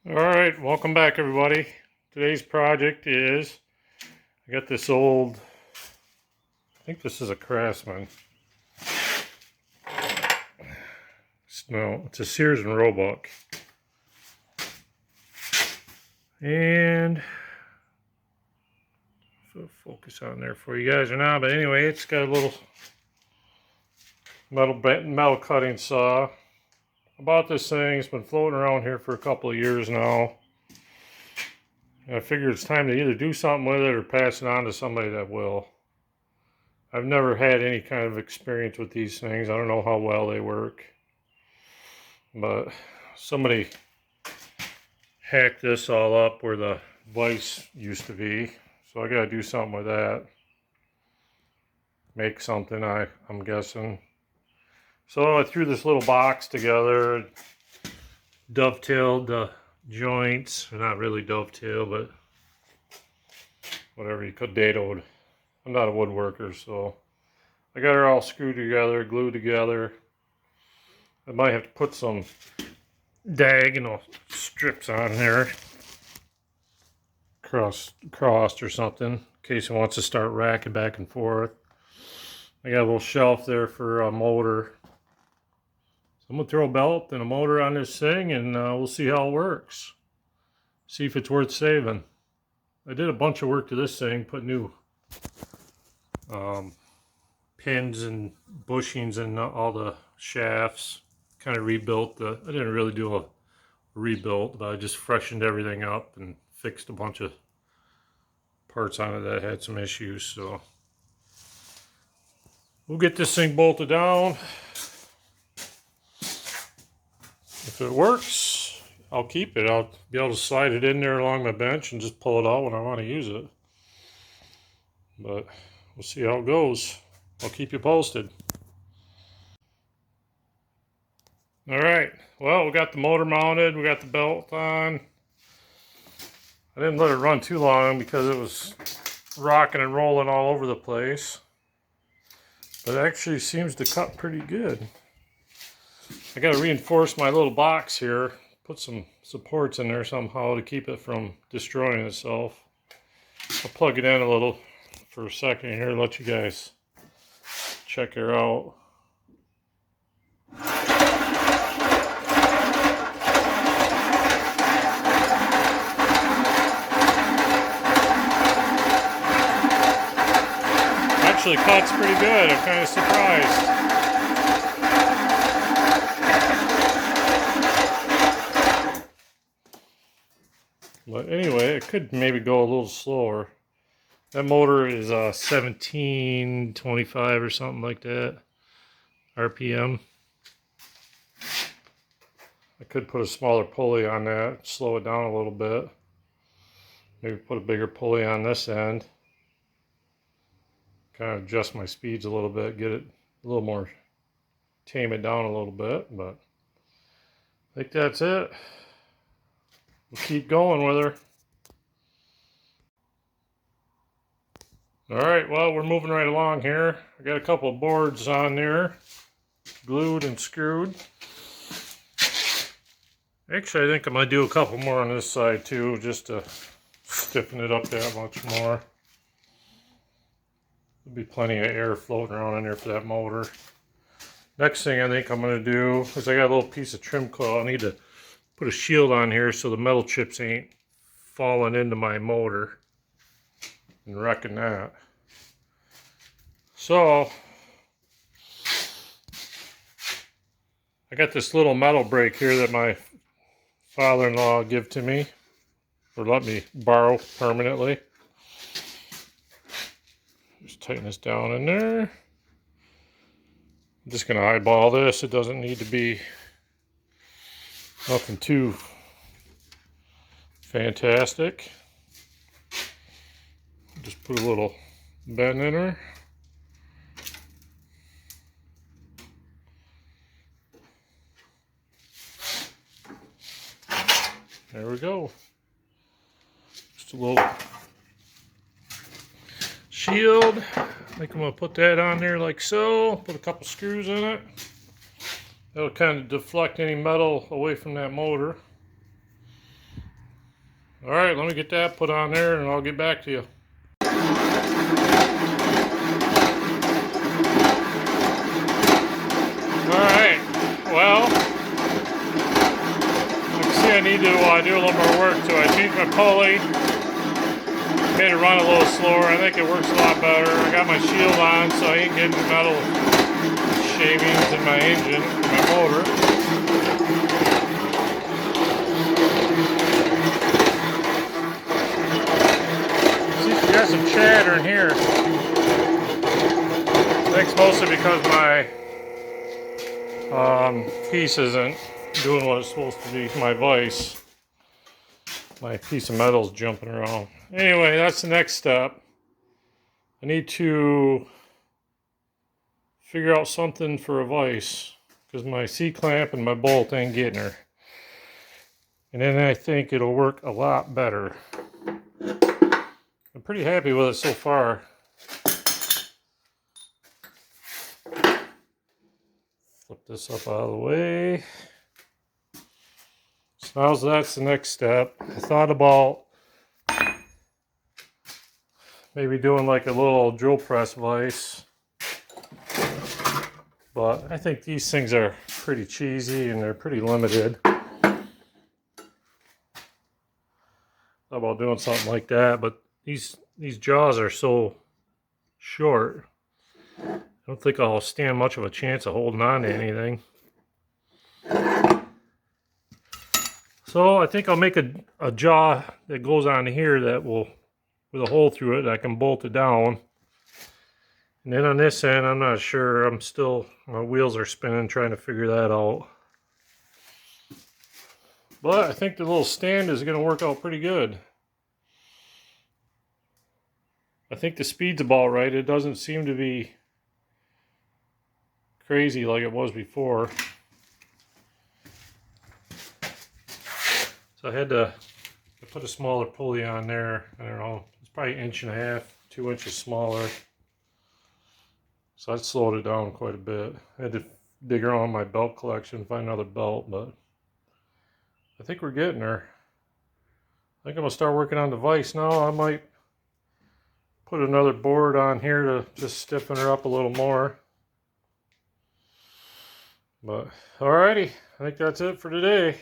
Alright, welcome back everybody. Today's project is, I got this old, I think this is a Craftsman. No, it's a Sears and Roebuck. And, focus on there for you guys or not, but anyway, it's got a little metal cutting saw. I bought this thing, it's been floating around here for a couple of years now. And I figured it's time to either do something with it or pass it on to somebody that will. I've never had any kind of experience with these things. I don't know how well they work. But somebody hacked this all up where the vise used to be. So I gotta do something with that. Make something, I'm guessing. So I threw this little box together, dovetailed the joints, or not really dovetail, but whatever you could, dadoed. I'm not a woodworker, so I got her all screwed together, glued together. I might have to put some diagonal strips on there, crossed or something, in case it wants to start racking back and forth. I got a little shelf there for a motor. I'm going to throw a belt and a motor on this thing and we'll see how it works. See if it's worth saving. I did a bunch of work to this thing, put new pins and bushings in all the shafts. Kind of rebuilt I didn't really do a rebuild, but I just freshened everything up and fixed a bunch of parts on it that had some issues. So we'll get this thing bolted down. If it works, I'll keep it. I'll be able to slide it in there along my bench and just pull it out when I want to use it. But we'll see how it goes. I'll keep you posted. Alright, well, we got the motor mounted, we got the belt on. I didn't let it run too long because it was rocking and rolling all over the place. But it actually seems to cut pretty good. I got to reinforce my little box here, put some supports in there somehow to keep it from destroying itself. I'll plug it in a little for a second here, let you guys check her out. Actually cuts pretty good, I'm kind of surprised. But anyway, it could maybe go a little slower. That motor is 1725 or something like that RPM. I could put a smaller pulley on that, slow it down a little bit. Maybe put a bigger pulley on this end. Kind of adjust my speeds a little bit, get it a little more, tame it down a little bit, but I think that's it. We'll keep going with her. Alright, well, we're moving right along here. I got a couple of boards on there, glued and screwed. Actually, I think I'm going to do a couple more on this side too, just to stiffen it up that much more. There'll be plenty of air floating around in there for that motor. Next thing I think I'm going to do is I got a little piece of trim coil. I need to put a shield on here so the metal chips ain't falling into my motor and wrecking that. So I got this little metal brake here that my father-in-law gave to me, or let me borrow permanently. Just tighten this down in there. I'm just going to eyeball this. It doesn't need to be nothing too fantastic. Just put a little bend in her. There we go. Just a little shield. I think I'm going to put that on there like so. Put a couple screws in it. That'll kind of deflect any metal away from that motor. All right, let me get that put on there and I'll get back to you. All right, well, you can see I need to do a little more work to it. I changed my pulley, made it run a little slower. I think it works a lot better. I got my shield on so I ain't getting metal shavings in my engine, in my motor. See, got some chatter in here. I think it's mostly because my piece isn't doing what it's supposed to be. My vise, my piece of metal's jumping around. Anyway, that's the next step. I need to figure out something for a vise because my C-clamp and my bolt ain't getting her. And then I think it'll work a lot better. I'm pretty happy with it so far. Flip this up out of the way. So now that's the next step. I thought about maybe doing like a little drill press vise. But I think these things are pretty cheesy and they're pretty limited. Thought about doing something like that, but these jaws are so short. I don't think I'll stand much of a chance of holding on to anything. So I think I'll make a jaw that goes on here that will, with a hole through it, I can bolt it down. And then on this end, I'm not sure. I'm still, my wheels are spinning trying to figure that out. But I think the little stand is going to work out pretty good. I think the speed's about right. It doesn't seem to be crazy like it was before. So I had to put a smaller pulley on there. I don't know, it's probably 1.5 inches, 2 inches smaller. So that slowed it down quite a bit. I had to dig around my belt collection, find another belt, but I think we're getting there. I think I'm gonna start working on the vise now. I might put another board on here to just stiffen her up a little more. But alrighty, I think that's it for today.